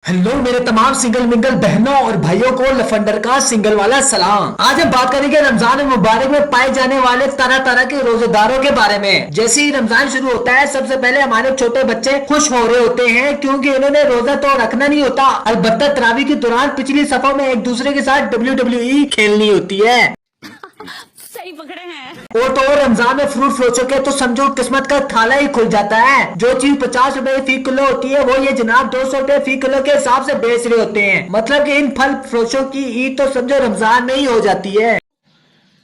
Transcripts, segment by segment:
Hello मेरे तमाम single mingle बहनों और भाइयों को लफंडर का सिंगल वाला सलाम। आज हम बात करेंगे रमजान मुबारक में पाए जाने वाले तरह तरह के रोजेदारों के बारे में। जैसे ही रमजान शुरू होता है सबसे पहले हमारे छोटे बच्चे खुश हो रहे होते हैं क्योंकि इन्होंने रोजा तो रखना नहीं होता, अलबत्ता तरावी के दौरान पिछली सफों में एक दूसरे के साथ WWE खेलनी होती है। सही पकड़े हैं। और तो और रमजान में फ्रूट फ्रोचो के तो समझो किस्मत का थाला ही खुल जाता है। जो चीज 50 रुपए फी किलो होती है वो ये जनाब 200 रुपए फी किलो के हिसाब से बेच रहे होते हैं। मतलब कि इन फल फ्रोचो की ईद तो समझो रमजान में ही हो जाती है।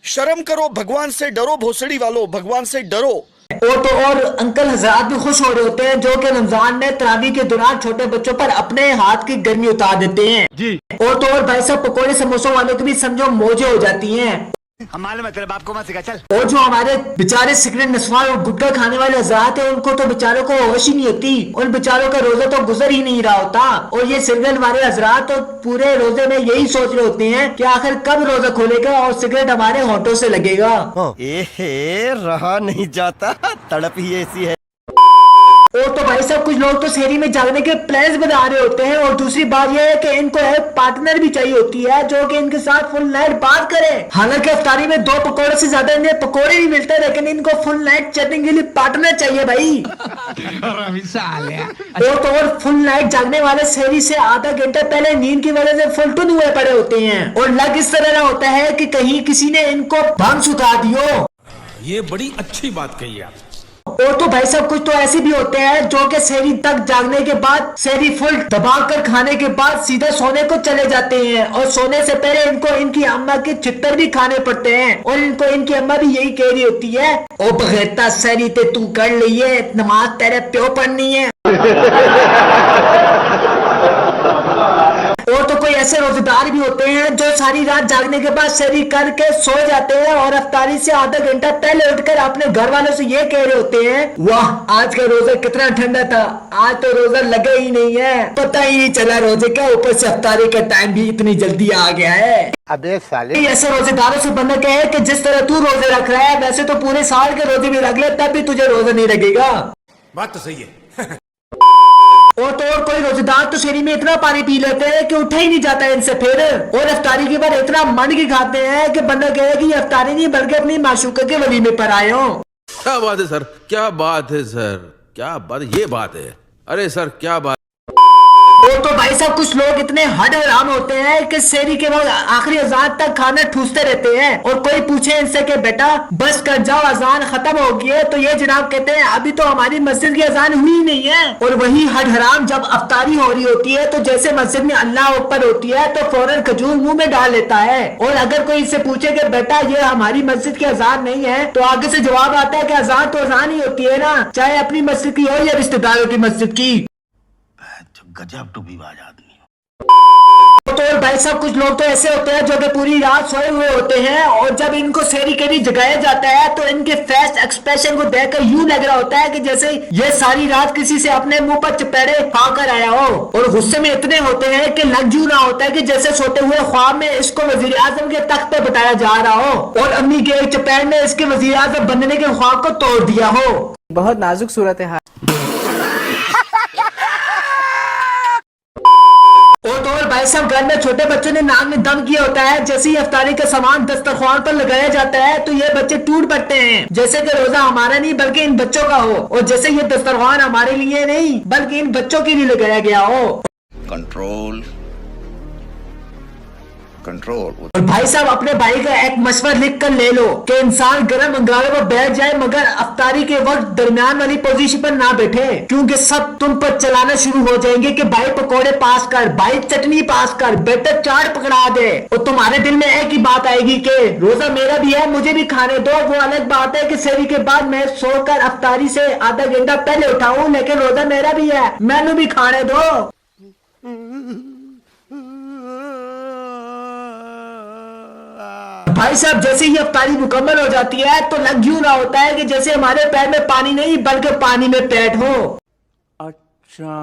शर्म करो, भगवान से डरो, भोसड़ी वालों भगवान से डरो। और तो और अंकल हजरात भी खुश हो रहे होते हैं जो कि रमजान में तरावी के दौरान छोटे बच्चों पर अपने हाथ की गर्मी उतार देते हैं जी। और तो और भाई साहब पकौड़े समोसों वालों की भी समझो मौजें हो जाती हैं। मालूम है तेरे बाप को मत सिखा चल। और जो हमारे बेचारे सिगरेट नस्वान और गुटखा खाने वाले हजरात हैं उनको तो बेचारों को होश ही नहीं होती, उन बेचारों का रोजा तो गुजर ही नहीं रहा होता। और ये सिगरेट वाले हजरात तो पूरे रोजे में यही सोच रहे होते हैं कि आखिर कब रोजा खोलेगा और सिगरेट हमारे होठों से लगेगा। रहा नहीं जाता, तड़प ही ऐसी है। और तो भाई साहब कुछ लोग तो शहरी में जागने के प्लान्स बना रहे होते हैं। और दूसरी बात यह है कि इनको एक पार्टनर भी चाहिए होती है जो कि इनके साथ फुल नाइट बात करे। हालांकि इफ्तारी में 2 पकौड़े से ज्यादा इन्हें पकौड़े नहीं मिलते, लेकिन इनको फुल नाइट चैटिंग के लिए पार्टनर चाहिए भाई। और तो और फुल नाइट जागने वाले शहरी से आधा घंटा पहले नींद की वजह से फुल टुन हुए पड़े होते हैं और लग इस तरह होता है कि कहीं किसी ने इनको भंग सुखा दियो। ये बड़ी अच्छी बात कही आप। और तो भाई साहब कुछ तो ऐसे भी होते हैं जो कि शहरी तक जागने के बाद शहरी फुल दबा कर खाने के बाद सीधे सोने को चले जाते हैं और सोने से पहले इनको इनकी अम्मा के चित्तर भी खाने पड़ते हैं और इनको इनकी अम्मा भी यही कह रही होती है, ओ बगैरता शहरी ते तू कर लिए नमाज तेरे प्यो पढ़नी है। और तो कोई ऐसे रोजेदार भी होते हैं जो सारी रात जागने के बाद शहरी करके सो जाते हैं और अफ्तारी से आधा घंटा पहले उठकर अपने घर वालों से ये कह रहे होते हैं, वाह आज का रोजा कितना ठंडा था, आज तो रोजा लगा ही नहीं है, पता ही नहीं चला रोजे का, ऊपर से अफ्तारी का टाइम भी इतनी जल्दी आ गया है। अबे साले ऐसे रोजेदारों से बनना क्या है कि जिस तरह तू रोजे रख रहा है वैसे तो पूरे साल के रोजे भी रख ले तब भी तुझे रोजा नहीं लगेगा। बात तो सही है। और तो और कोई रोजेदार तो शरीर में इतना पानी पी लेते हैं कि उठा ही नहीं जाता इनसे फिर। और अफ्तारी के बाद इतना मन की खाते हैं कि बंदा कहे कि अफ्तारी नहीं बल्कि अपनी माशूका के वलीमे पर आए हो। क्या बात है सर, क्या बात है सर, क्या बात, ये बात है। अरे सर क्या बात। और तो भाई साहब कुछ लोग इतने हड हराम होते हैं कि शहरी के बाद आखिरी अजान तक खाना ठूसते रहते हैं और कोई पूछे इनसे कि बेटा बस कर जाओ अजान खत्म हो गई है, तो ये जनाब कहते हैं अभी तो हमारी मस्जिद की अजान हुई ही नहीं है। और वही हड हराम जब अफ्तारी हो रही होती है तो जैसे मस्जिद में अल्लाह ऊपर होती है तो फौरन खजूर मुंह में डाल लेता है। और अगर कोई इससे पूछे कि बेटा ये हमारी मस्जिद की अजान नहीं है तो आगे से जवाब आता है कि अजान तो अजान ही होती है ना, चाहे अपनी मस्जिद की हो या रिश्तेदारों की मस्जिद की। गजब टूबीबाज आदमी। तो भाई साहब कुछ लोग तो ऐसे होते हैं जो कि पूरी रात सोए हुए होते हैं और जब इनको शहरी के लिए जगाया जाता है तो इनके फेस एक्सप्रेशन को देखकर यूं लग रहा होता है कि जैसे ये सारी रात किसी से अपने मुंह पर चपेड़े खाकर आया हो। और गुस्से में इतने होते हैं कि लग जू ना होता है कि जैसे सोते हुए ख्वाब में इसको वजीर आजम के तख्त पे बताया जा रहा हो और अम्मी के एक चपेड़ ने इसके वजीर आजम बनने के ख्वाब को तोड़ दिया हो। बहुत नाजुक सूरत है। और तो और भाई साहब घर में छोटे बच्चों ने नाक में दम किया होता है, जैसे ही अफ्तारी का सामान दस्तरखान पर लगाया जाता है तो ये बच्चे टूट पड़ते हैं जैसे कि रोजा हमारा नहीं बल्कि इन बच्चों का हो और जैसे ये दस्तरखान हमारे लिए नहीं बल्कि इन बच्चों के लिए लगाया गया हो। Control control. और भाई साहब अपने भाई का एक मशवरा लिख कर ले लो कि इंसान गर्म अंगारे पर बैठ जाए मगर अफ्तारी के वक्त दरमियान वाली पोजीशन पर ना बैठे क्योंकि सब तुम पर चलाना शुरू हो जाएंगे कि भाई पकोड़े पास कर, भाई चटनी पास कर, बेटा चाट पकड़ा दे। और तुम्हारे दिल में एक ही बात आएगी कि रोजा मेरा भी है मुझे भी खाने दो। वो अलग बात है कि शहरी के बाद मैं सोकर अफ्तारी से आधा घंटा पहले उठाऊं लेकिन रोजा मेरा भी है, मैंने भी खाने दो। भाई साहब जैसे ही अफ्तारी मुकम्मल हो जाती है तो लग यूं रहा होता है कि जैसे हमारे पैर में पानी नहीं बल्कि पानी में पेट हो। अच्छा।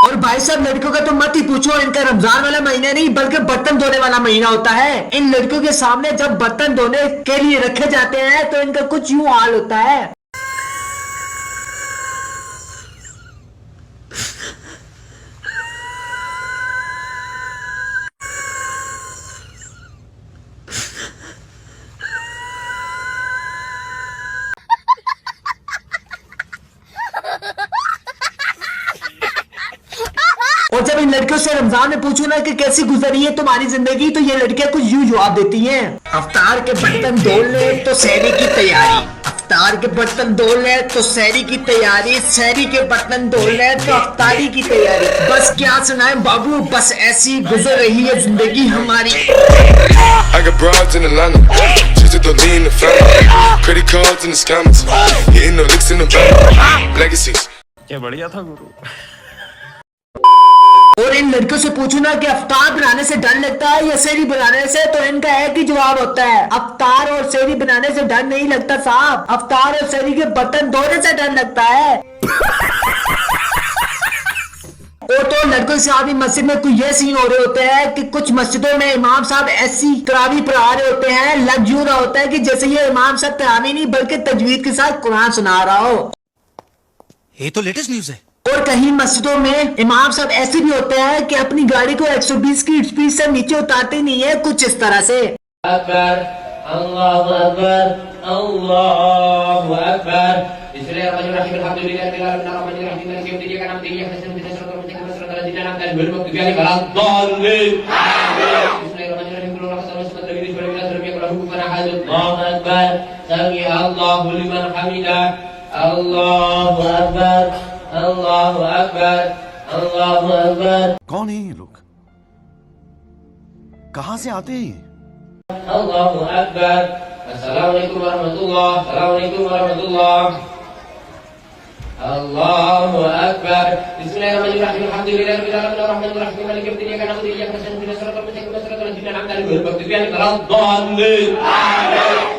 और भाई साहब लड़कियों का तो मत ही पूछो, इनका रमजान वाला महीना नहीं बल्कि बर्तन धोने वाला महीना होता है। इन लड़कियों के सामने जब बर्तन धोने के लिए रखे जाते हैं तो इनका कुछ यूं हाल होता है। और जब इन लड़कियों से रमजान में पूछू ना कि कैसी गुजरी है तुम्हारी जिंदगी, तो ये लड़कियां कुछ यूं जवाब देती हैं। अफ्तार के बर्तन धो ले तो सहरी की तैयारी, अफ्तार के बर्तन धो ले तो सहरी की तैयारी, सहरी के बर्तन धो ले तो अफ्तारी की तैयारी। बस क्या सुनाएं बाबू, बस ऐसी गुजर रही है जिंदगी हमारी। I got broads in Atlanta, just to lean the family. Credit cards in the scammers, hitting the licks in the bank. Legacies. क्या बढ़िया था गुरु। और इन लड़कियों से पूछू ना कि अफ्तार बनाने से डर लगता है या सेहरी बनाने से, तो इनका एक ही जवाब होता है, अफ्तार और सेहरी बनाने से डर नहीं लगता साहब, अफ्तार और सेहरी के बर्तन धोने से डर लगता है। और तो लड़कों से आदमी मस्जिद में कोई ये सीन हो रहे होते हैं कि कुछ मस्जिदों में इमाम साहब ऐसी तरावी पढ़ा रहे होते हैं, लग यूं रहा होता है कि जैसे ये इमाम साहब तरावी नहीं बल्कि तजवीद के साथ कुरान सुना रहा हो। ये तो लेटेस्ट न्यूज है। और कहीं मस्जिदों में इमाम साहब ऐसे भी होते हैं कि अपनी गाड़ी को 120 की स्पीड से नीचे उतारते नहीं है, कुछ इस तरह से। अकबर, अल्लाहु अकबर, अल्लाहु अकबर। बिस्मिल्लाहिर्रहमानिर्रहीम, अल्हम्दुलिल्लाहि रब्बिल आलमीन, अर्रहमानिर रहीम, मालिकि यौमिद्दीन, इय्याका नअबुदु व इय्याका नस्तईन, इहदिनास सिरातल मुस्तकीम, सिरातल लज़ीना अनअमता अलैहिम, गैरिल मग़्दूबि अलैहिम वला ddallin। बिस्मिल्लाहिर्रहमानिर्रहीम, कुल हुवल्लाहु अहद, लम यलिद वलम यूलद वलम यकुल लहू कुफुवन अहद। अल्लाहु अकबर, समी अल्लाहु लिमन हमिदा, अल्लाहु अकबर, अल्लाहु अकबर, अल्लाहु अकबर। कौन है ये लोग, कहाँ से आते हैं ये? अल्लाहु अकबर। अस्सलामु अलैकुम वरहमतुल्लाह, अस्सलामु अलैकुम वरहमतुल्लाह। अल्लाहु अकबर। बिस्मिल्लाहिर्रहमानिर्रहीम, अल्हम्दुलिल्लाहि रब्बिल आलमीन, अर्रहमानिर रहीम, मालिकि यौमिद्दीन, इय्याका नअबुदु व इय्याका नस्तईन, इहदिनास सिरातल मुस्तकीम, सिरातल लज़ीना अनअमता अलैहिम, गैरिल मग़्दूबि अलैहिम वला ddallin।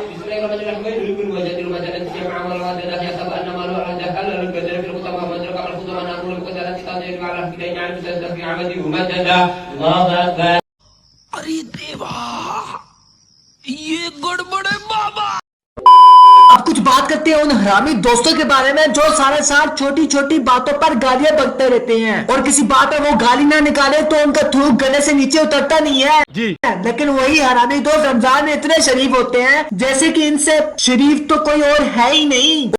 बिस्मिल्लाहिर्रहमानिर्रहीम, वैलुल वजदिल वजदन जमअ वल वजदा यहसबु अन्ना मालु अहदह लल कदर फिल खुतबा वजरा qabla खुतबा नाकुल कदर तितादिर ala hidayna al musaddaq fi amadi mumaddada। अल्लाहु अकबर। अरे देवा, ये गड़बड़ है बाबा। अब कुछ बात करते हैं उन हरामी दोस्तों के बारे में जो सारे साथ छोटी छोटी बातों पर गालियां बकते रहते हैं, और किसी बात पर वो गाली ना निकाले तो उनका थूक गले से नीचे उतरता नहीं है जी। लेकिन वही हरामी दोस्त रमजान में इतने शरीफ होते हैं जैसे कि इनसे शरीफ तो कोई और है ही नहीं।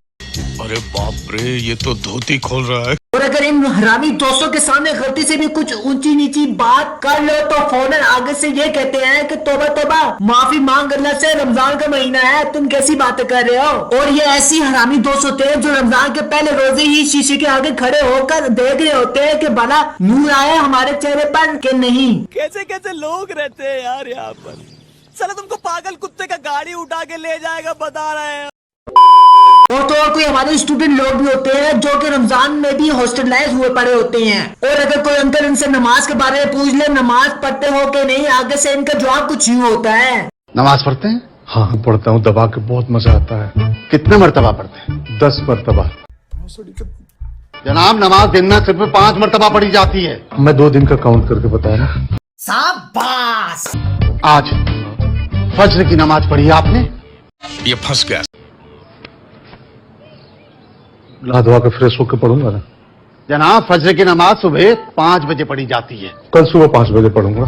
अरे बाप रे, ये तो धोती खोल रहा है। और अगर इन हरामी दोस्तों के सामने गलती से भी कुछ ऊंची नीची बात कर लो तो फौरन आगे से ये कहते हैं कि तौबा तौबा, माफी मांग अल्लाह से, रमजान का महीना है, तुम कैसी बातें कर रहे हो। और ये ऐसी हरामी दोस्त होते हैं जो रमजान के पहले रोजे ही शीशे के आगे खड़े होकर देख रहे होते हैं कि भला नूर आया हमारे चेहरे पर कि नहीं। कैसे कैसे लोग रहते हैं यार यहाँ पर, साला तुमको पागल कुत्ते का गाड़ी उठा के ले जाएगा बता रहे हैं। और तो और कोई हमारे स्टूडेंट लोग भी होते हैं जो कि रमजान में भी हॉस्टलाइज हुए पड़े होते हैं, और अगर कोई अंकल इनसे नमाज के बारे में पूछ ले नमाज पढ़ते हो कि नहीं, आगे से इनका जवाब कुछ यूं होता है। नमाज पढ़ते हैं? हाँ पढ़ता हूँ, दबा के बहुत मजा आता है। कितने मरतबा पढ़ते हैं? 10 मरतबा। जनाब नमाज दिन में सिर्फ 5 मरतबा पढ़ी जाती है। मैं 2 दिन का काउंट करके बताया ना। शाबाश। आज फज्र की नमाज पढ़ी आपने? ये फंस गया। नहा धोआ के फ्रेश होकर पढ़ूंगा ना। जनाब फज्र की नमाज सुबह 5 बजे पढ़ी जाती है। कल सुबह 5 बजे पढ़ूंगा।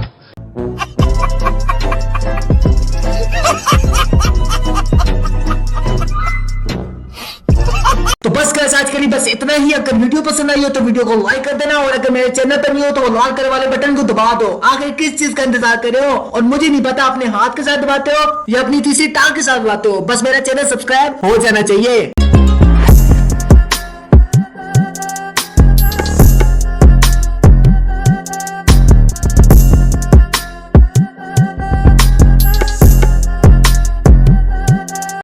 तो बस गाइस आज के लिए बस इतना ही। अगर वीडियो पसंद आई हो तो वीडियो को लाइक कर देना, और अगर मेरे चैनल पर नहीं हो तो लाल कलर वाले बटन को दबा दो। आखिर किस चीज का इंतजार कर रहे हो, और मुझे नहीं पता अपने हाथ के साथ दबाते हो या अपनी तीसरी टांग के साथ दबाते हो, बस मेरा चैनल सब्सक्राइब हो जाना चाहिए।